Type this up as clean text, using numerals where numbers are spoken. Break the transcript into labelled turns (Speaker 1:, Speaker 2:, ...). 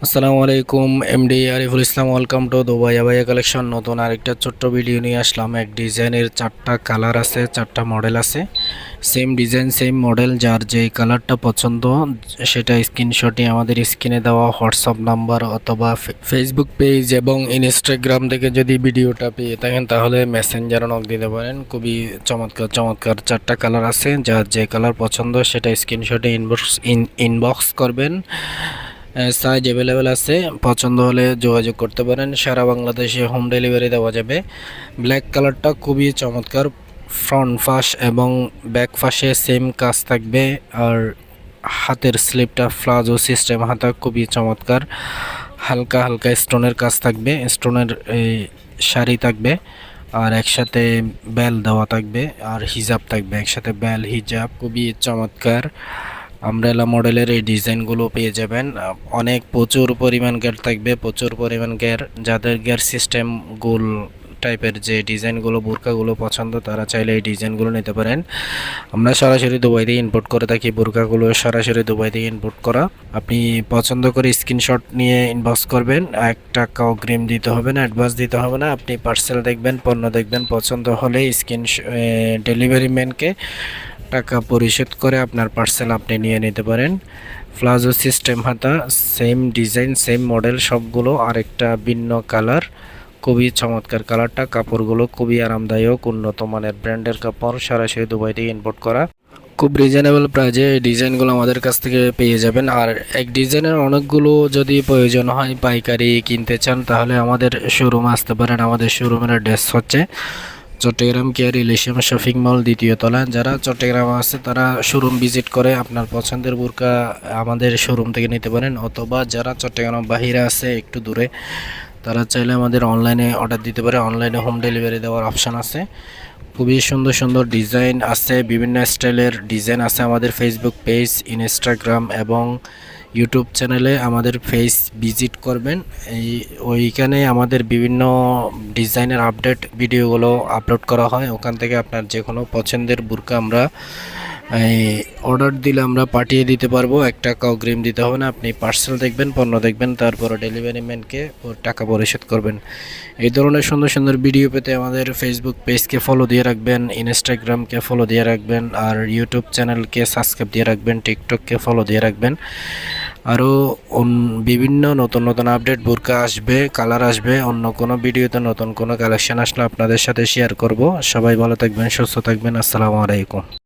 Speaker 1: আসসালামু আলাইকুম, MD Ariful Islam. Welcome to Dubai abaya collection. নতুন আরেকটা ছোট্ট ভিডিও নিয়ে আসলাম। এক ডিজাইনের 4টা কালার আছে, 4টা মডেল আছে। সেম ডিজাইন সেম মডেল, যার যে কালারটা পছন্দ সেটা স্ক্রিনশটই আমাদের স্ক্রিনে দেওয়া হোয়াটসঅ্যাপ নাম্বার অথবা ফেসবুক পেজ এবং ইনস্টাগ্রাম থেকে যদি ভিডিওটা পেয়ে থাকেন তাহলে মেসেঞ্জারে নক দিতে পারেন। খুবই চমৎকার চমৎকার 4টা কালার আছে, যার যে কালার পছন্দ সেটা স্ক্রিনশটে ইনবক্স করবেন। সাইজ অ্যাভেলেবেল আছে, পছন্দ হলে যোগাযোগ করতে পারেন। সারা বাংলাদেশে হোম ডেলিভারি দেওয়া যাবে। ব্ল্যাক কালারটা খুবই চমৎকার, ফ্রন্ট ফাঁস এবং ব্যাক ফাঁসে সেম কাজ থাকবে। আর হাতের স্লিপটা প্লাজো সিস্টেম হাতা, খুবই চমৎকার। হালকা হালকা স্টোনের কাজ থাকবে, স্টোনের শাড়ি থাকবে, আর একসাথে বেল দেওয়া থাকবে, আর হিজাব থাকবে একসাথে, বেল হিজাব, খুবই চমৎকার। আমব্রেলা মডেলের এই ডিজাইনগুলো পেয়ে যাবেন। অনেক প্রচুর পরিমাণ গের থাকবে, প্রচুর পরিমাণ গের। যাদের গের সিস্টেম গোল টাইপের যে ডিজাইনগুলো বোরকাগুলো পছন্দ তারা চাইলে এই ডিজাইনগুলো নিতে পারেন। আমরা সরাসরি দুবাই থেকে ইম্পোর্ট করে থাকি, বোরকাগুলো সরাসরি দুবাই থেকে ইম্পোর্ট করা। আপনি পছন্দ করে স্ক্রিনশট নিয়ে ইনবক্স করবেন। 1 টাকাও অগ্রিম দিতে হবে না, অ্যাডভান্স দিতে হবে না। আপনি পার্সেল দেখবেন, পণ্য দেখবেন, পছন্দ হলে ডেলিভারি ম্যানকে টাকা পরিশোধ করে আপনার পার্সেল আপনি নিয়ে নিতে পারেন। প্লাজো সিস্টেম হাতা, সেম ডিজাইন সেম মডেল সবগুলো, আরেকটা ভিন্ন কালার। খুবই চমৎকার কালারটা, কাপড়গুলো খুবই আরামদায়ক, উন্নত মানের ব্র্যান্ডের কাপড়, সরাসরি দুবাই থেকে ইম্পোর্ট করা। খুব রিজনেবল প্রাইজে এই ডিজাইনগুলো আমাদের কাছ থেকে পেয়ে যাবেন। আর এক ডিজাইনের অনেকগুলো যদি প্রয়োজন হয়, পাইকারি কিনতে চান, তাহলে আমাদের শোরুমে আসতে পারেন। আমাদের শোরুমের অ্যাড্রেস হচ্ছে Chittagong care Elysium shopping mall, 2য় তলা। যারা চট্টগ্রামে আছে তারা শোরুম ভিজিট করে আপনার পছন্দের বোরকা আমাদের শোরুম থেকে নিতে পারেন, অথবা যারা চট্টগ্রাম বাহিরে আছে একটু দূরে, তারা চাইলে আমাদের অনলাইনে অর্ডার দিতে পারে। অনলাইনে হোম ডেলিভারি দেওয়ার অপশান আছে। খুবই সুন্দর সুন্দর ডিজাইন আছে, বিভিন্ন স্টাইলের ডিজাইন আছে। আমাদের ফেসবুক পেজ, ইনস্টাগ্রাম এবং ইউটিউব চ্যানেলে আমাদের পেজ ভিজিট করবেন। ওইখানে আমাদের বিভিন্ন ডিজাইনের আপডেট ভিডিওগুলো আপলোড করা হয়। ওখান থেকে আপনার যে কোনো পছন্দের বোরকা আমরা অর্ডার দিলে আমরা পাঠিয়ে দিতে পারবো। 1 টাকা অগ্রিম দিতে হবে না। আপনি পার্সেল দেখবেন, পণ্য দেখবেন, তারপরে ডেলিভারি ম্যানকে টাকা পরিশোধ করবেন। এই ধরনের সুন্দর সুন্দর ভিডিও পেতে আমাদের ফেসবুক পেজকে ফলো দিয়ে রাখবেন, ইনস্টাগ্রামকে ফলো দিয়ে রাখবেন, আর ইউটিউব চ্যানেলকে সাবস্ক্রাইব দিয়ে রাখবেন, টিকটককে ফলো দিয়ে রাখবেন। আরও বিভিন্ন নতুন নতুন আপডেট বোরকা আসবে, কালার আসবে। অন্য কোনো ভিডিওতে নতুন কোনো কালেকশন আসলে আপনাদের সাথে শেয়ার করব। সবাই ভালো থাকবেন, সুস্থ থাকবেন। আসসালামু আলাইকুম।